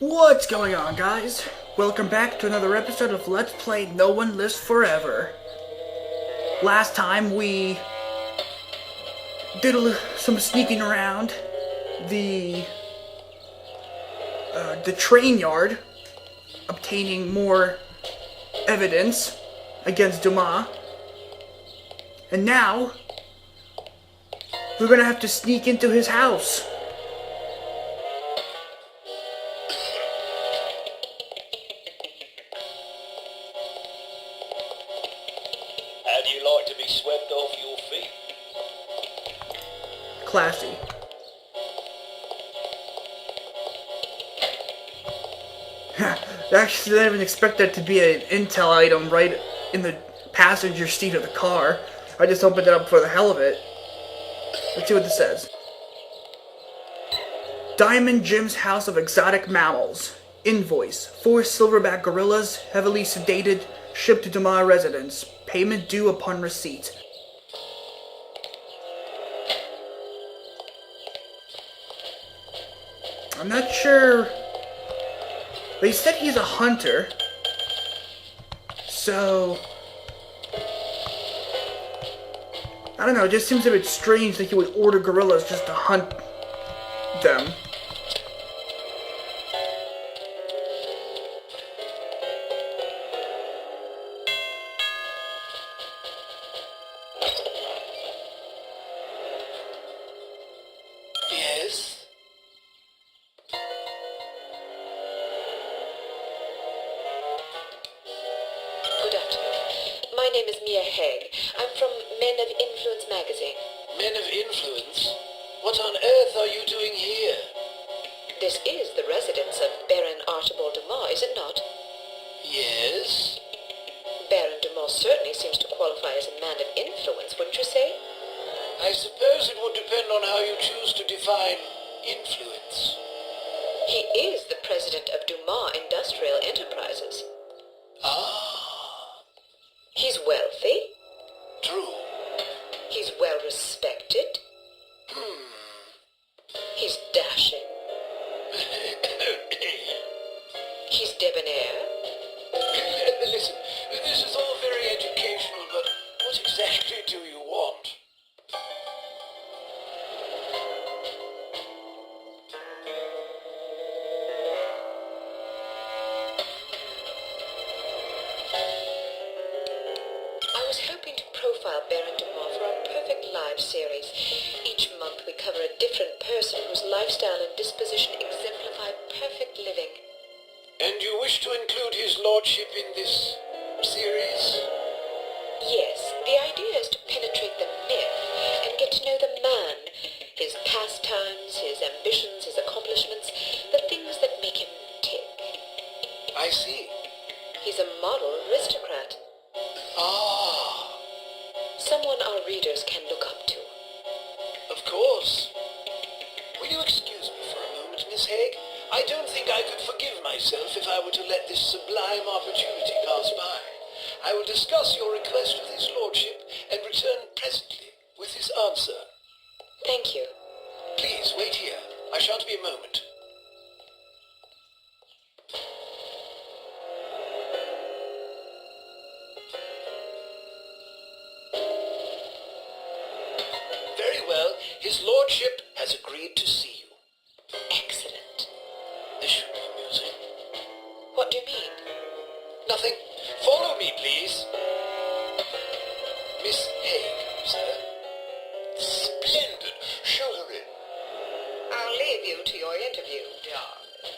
What's going on, guys? Welcome back to another episode of Let's Play No One Lives Forever. Last time we did some sneaking around the train yard, obtaining more evidence against Dumas. And now, we're gonna have to sneak into his house. How do you like to be swept off your feet? Classy. Actually, I didn't even expect that to be an intel item right in the passenger seat of the car. I just opened it up for the hell of it. Let's see what this says. Diamond Jim's House of Exotic Mammals. Invoice. 4 silverback gorillas, heavily sedated, shipped to Dumas residence. Payment due upon receipt. I'm not sure. They said he's a hunter. So I don't know, it just seems a bit strange that he would order gorillas just to hunt them. Yes? Good afternoon. My name is Mia Haig. I'm from Men of Influence magazine. Men of influence? What on earth are you doing here? This is the residence of Baron Archibald Dumas, is it not? Yes? Baron Dumas certainly seems to qualify as a man of influence, wouldn't you say? I suppose it would depend on how you choose to define influence. He is the president of Dumas Industrial Enterprises. Ah, He's wealthy. true. He's well respected. He's dashing. He's debonair. Listen, this is all very educational, but what exactly do you want? I was hoping to profile Baron Dumas for our Perfect Lives series. Each month we cover a different person whose lifestyle and disposition exemplify perfect living. And you wish to include his lordship in this series? Yes, the idea is to penetrate the myth and get to know the man, his pastimes, his ambitions, his accomplishments, the things that make him tick. I see. He's a model aristocrat, Ah, someone our readers can look up to. of course. Will you excuse me for a moment, Miss Haig? I don't think I could forgive myself if I were to let this sublime opportunity pass by. I will discuss your request with his lordship and return presently with his answer. Thank you. Please wait here. I shan't be a moment. Very well. His lordship has agreed to see you. Excellent. This should be amusing. What do you mean? Nothing. Follow me, please. Miss Haig, sir. Splendid. Show her in. I'll leave you to your interview, darling.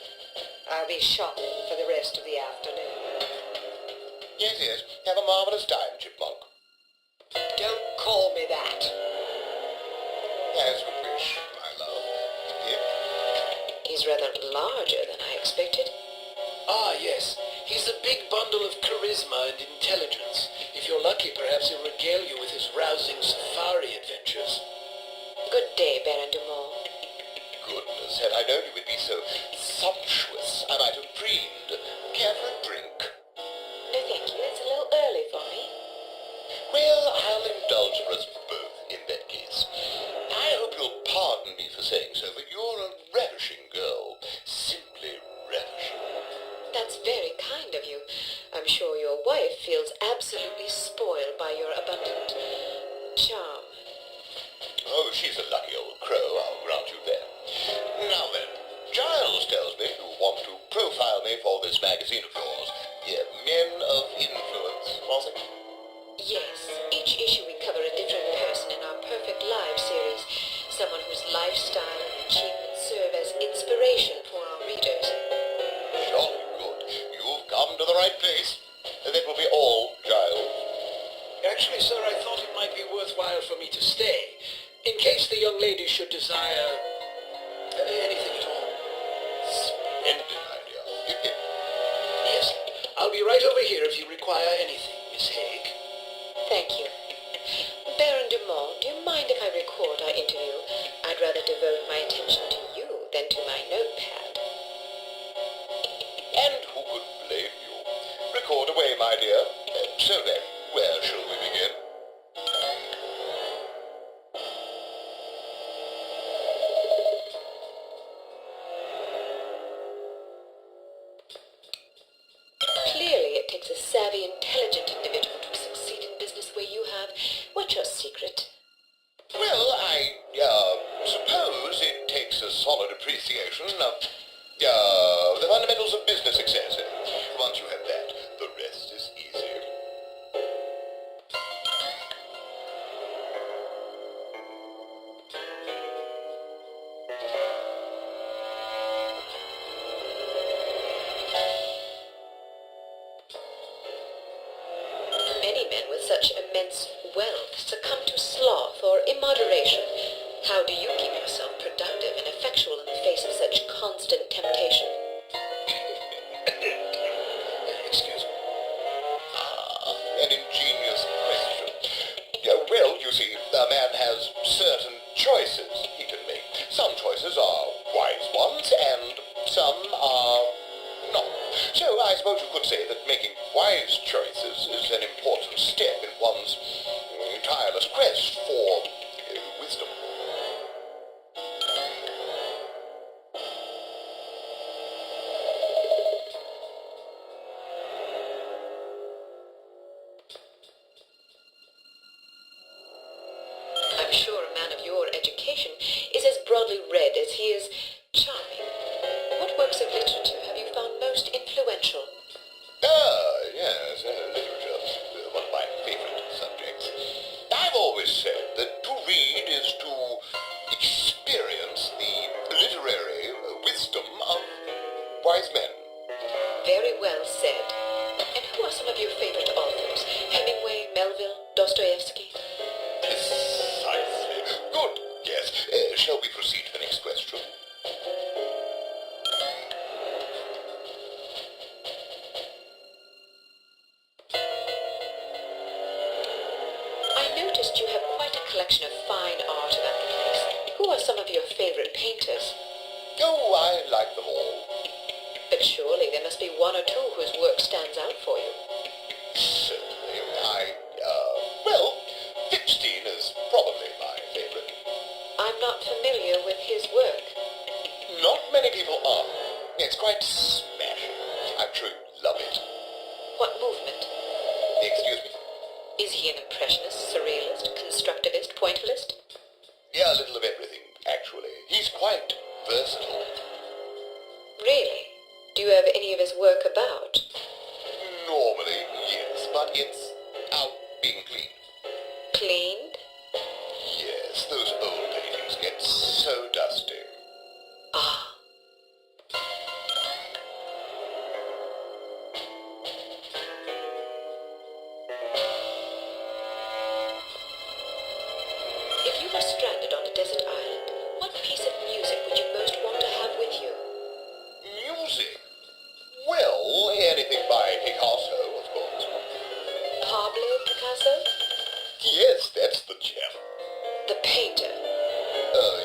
I'll be shopping for the rest of the afternoon. Yes, yes. Have a marvellous time, Chipmunk. Don't call me that. As you wish, my love. Here. He's rather larger than I expected. Ah, yes. He's a big bundle of charisma and intelligence. If you're lucky, perhaps he'll regale you with his rousing safari adventures. Good day, Baron Dumas. Goodness, had I known you would be so sumptuous, I might have dreamed. Care for a drink? No, thank you. It's a little early for me. Well, I'll indulge us both in that case. I hope you'll pardon me for saying so, but you're a ravishing girl. Simply ravishing. very kind of you. I'm sure your wife feels absolutely spoiled by your abundant charm. Oh, she's a lucky old crow, I'll grant you that. Now then, Giles tells me you want to profile me for this magazine of yours. Yeah, Men of Influence, was it? Yes, each issue we cover a different person in our Perfect Lives series. Someone whose lifestyle and achievements serve as inspiration for our readers. Jolly good. You've come to the right place. That will be all, Giles. Actually, sir, I thought it might be worthwhile for me to stay, in case the young lady should desire anything at all. Splendid idea. Yes, I'll be right over here if you require anything, Miss Haig. Thank you. Baron Dumont, do you mind if I record our interview? I'd rather devote my attention to you than to my notepad. And who could blame you? Record away, my dear. So then, where shall we begin? Clearly, it takes a savvy, intelligent individual to succeed in business where you have. What's your secret? Well, I suppose it takes a solid appreciation of the fundamentals of business success. Once you have that, the rest is easy. Many men with such immense wealth succumb to sloth or immoderation. How do you keep yourself productive and effectual in the face of such constant temptation? Excuse me. An ingenious question. Well, you see, a man has certain choices he can make. Some choices are wise ones, and some are not. So I suppose you could say that making wise choices is an important step in one's tireless quest for wisdom. I'm sure a man of your education is as broadly read as he is charming. What works of literature have you found most influential? Yes, literature, one of my favorite subjects. I've always said that to read is to experience the literary wisdom of wise men. Very well said. And who are some of your favorite authors? Hemingway, Melville, Dostoevsky? Precisely. Good guess. Shall we proceed to the next question? I noticed you have quite a collection of fine art about the place. Who are some of your favorite painters? Oh, I like them all. But surely there must be one or two whose work stands out for you. Certainly. Well, Fipstein is probably my favorite. I'm not familiar with his work. Not many people are. It's quite smashing. I'm sure you love it. What movement? Excuse me? Is he an impressionist, surrealist, constructivist, pointillist? Yeah, a little of everything, actually. He's quite versatile. Really? Do you have any of his work about? Normally, yes, but it's out being cleaned. Cleaned? Yes, those old paintings get so dusty. Ah. If you were stranded on a desert island, what piece of music would you most want to have with you? Music? Well, anything by Picasso, of course. Pablo Picasso? Yes, that's the gem. The painter?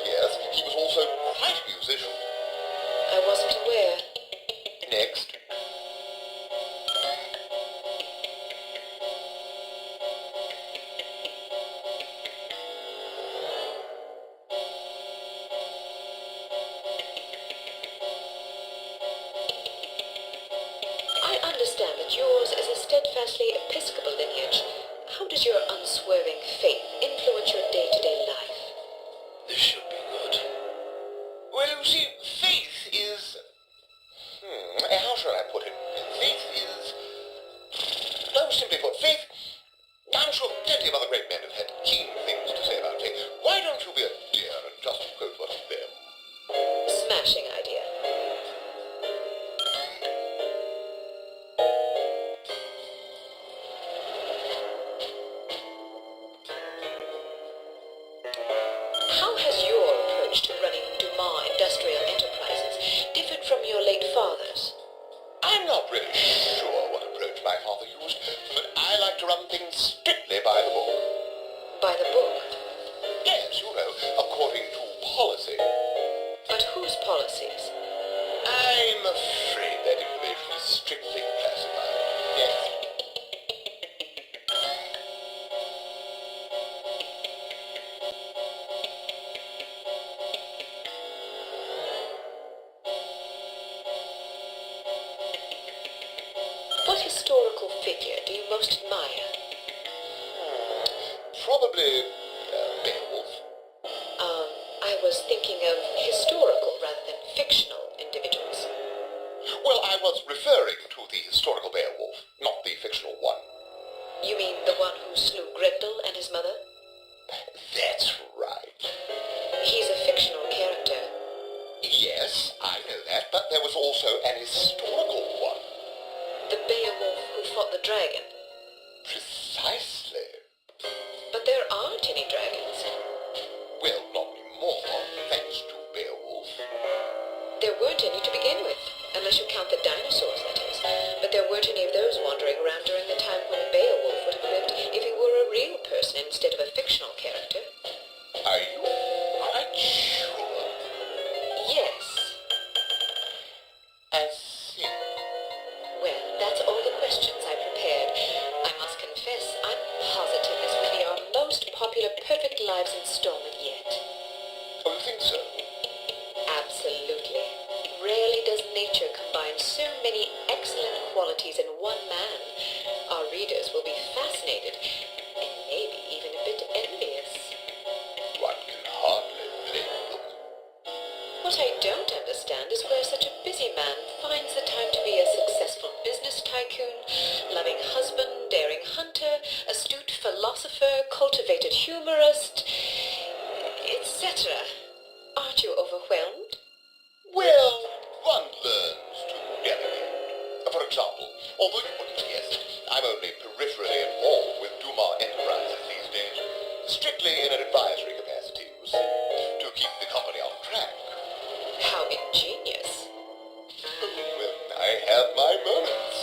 Yes, he was also quite a musician. I wasn't aware. Next. I understand that yours is a steadfastly Episcopal lineage, how does your unswerving faith influence your day-to-day life? This should be good. Well, you see, faith is... how shall I put it? Faith is... Oh, simply put, faith... I'm sure plenty of other great men have had keen things to say about faith. Why don't you be a dear and just quote one of them? Smashing idea. How has your approach to running Dumas Industrial Enterprises differed from your late father's? I'm not really sure what approach my father used, but I like to run things strictly by the book. By the book. Yes, you know, according to policy. But whose policies? I'm afraid that information is strictly classified. Yes. What historical figure do you most admire? Probably Beowulf. I was thinking of historical rather than fictional individuals. Well, I was referring to the historical Beowulf, not the fictional one. You mean the one who slew Grendel and his mother? That's right. He's a fictional character. Yes, I know that, but there was also an historical one. The Beowulf who fought the dragon. Precisely. But there aren't any dragons. Well, not anymore, thanks to Beowulf. There weren't any to begin with, unless you count the dinosaurs, that is. But there weren't any of those wandering around during the time when Beowulf would have lived if he were a real person instead of a fictional character. Are you quite sure? Yes. I see. Well, that's all the questions I prepared. I must confess, I'm positive this will be our most popular Perfect Lives installment yet. Oh, you think so? Absolutely. Rarely does nature combine so many excellent qualities in one man. Our readers will be fascinated, and maybe even a bit envious. One can hardly blame them. What I don't understand is where such a busy man finds the time to be a successful business tycoon, loving husband, daring hunter, astute philosopher, cultivated humorist, etc. Aren't you overwhelmed? Well, one learns to delegate. For example, although you wouldn't guess it, I'm only peripherally involved with Dumas Enterprises these days, strictly in an advisory capacity, you see, to keep the company on track. How ingenious. Well, I have my moments.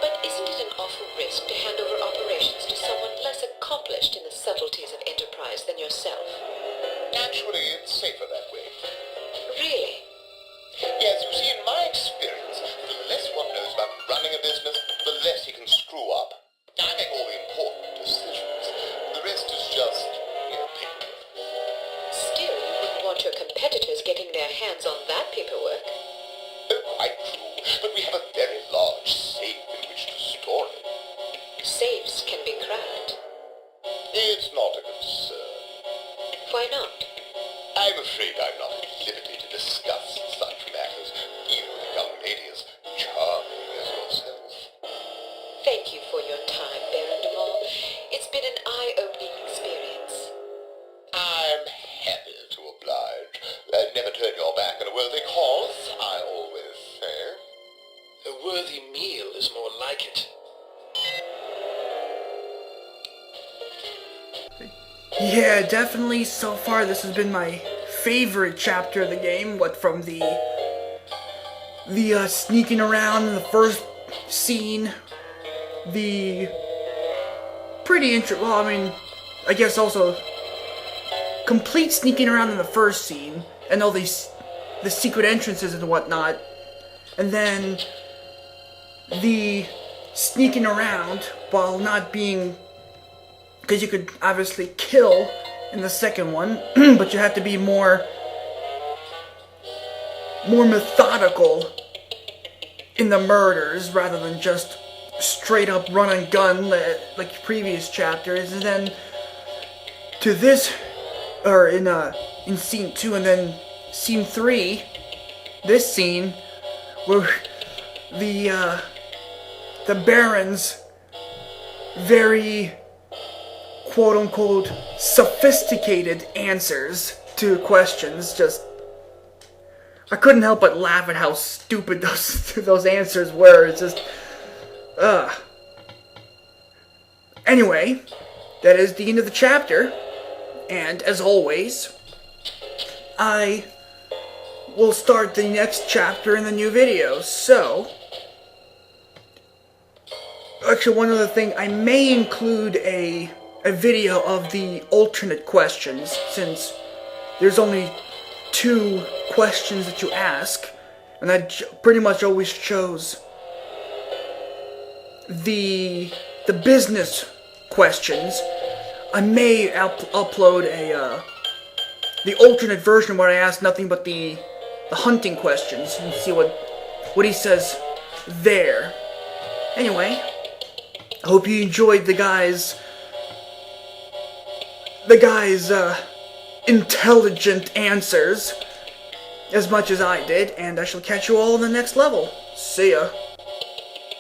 But isn't it an awful risk to hand over operations to someone less accomplished in the subtleties of enterprise than yourself? Naturally, it's safer that way. Really? Yes, you see, in my experience, the less one knows about running a business, the less he can screw up. I make all the important decisions. The rest is just, paperwork. Still, you wouldn't want your competitors getting their hands on that paperwork. Oh, quite true, but we have a very large safe in which to store it. Safes can be cracked. It's not a concern. Why not? I'm afraid I'm not at liberty to discuss such matters, even with a young lady as charming as yourself. Thank you for your time, Baron Dumas. It's been an eye-opening experience. I'm happy to oblige. Never turn your back on a worthy cause, I always say. A worthy meal is more like it. Yeah, definitely so far this has been my favorite chapter of the game. What from the sneaking around in the first scene, the pretty well, I mean, I guess also complete sneaking around in the first scene and all the secret entrances and whatnot, and then the sneaking around while not being, because you could obviously kill in the second one, but you have to be more methodical in the murders rather than just straight up run and gun like previous chapters, and then to this, or in scene 2, and then scene 3, this scene where the Baron's very quote-unquote sophisticated answers to questions, just, I couldn't help but laugh at how stupid those answers were. It's just, Anyway, that is the end of the chapter, and as always, I will start the next chapter in the new video. So, actually, one other thing, I may include a video of the alternate questions, since there's only 2 questions that you ask, and I pretty much always chose the business questions. I may upload the alternate version where I ask nothing but the hunting questions and see what he says there. Anyway, I hope you enjoyed the guy's intelligent answers as much as I did, and I shall catch you all in the next level. See ya.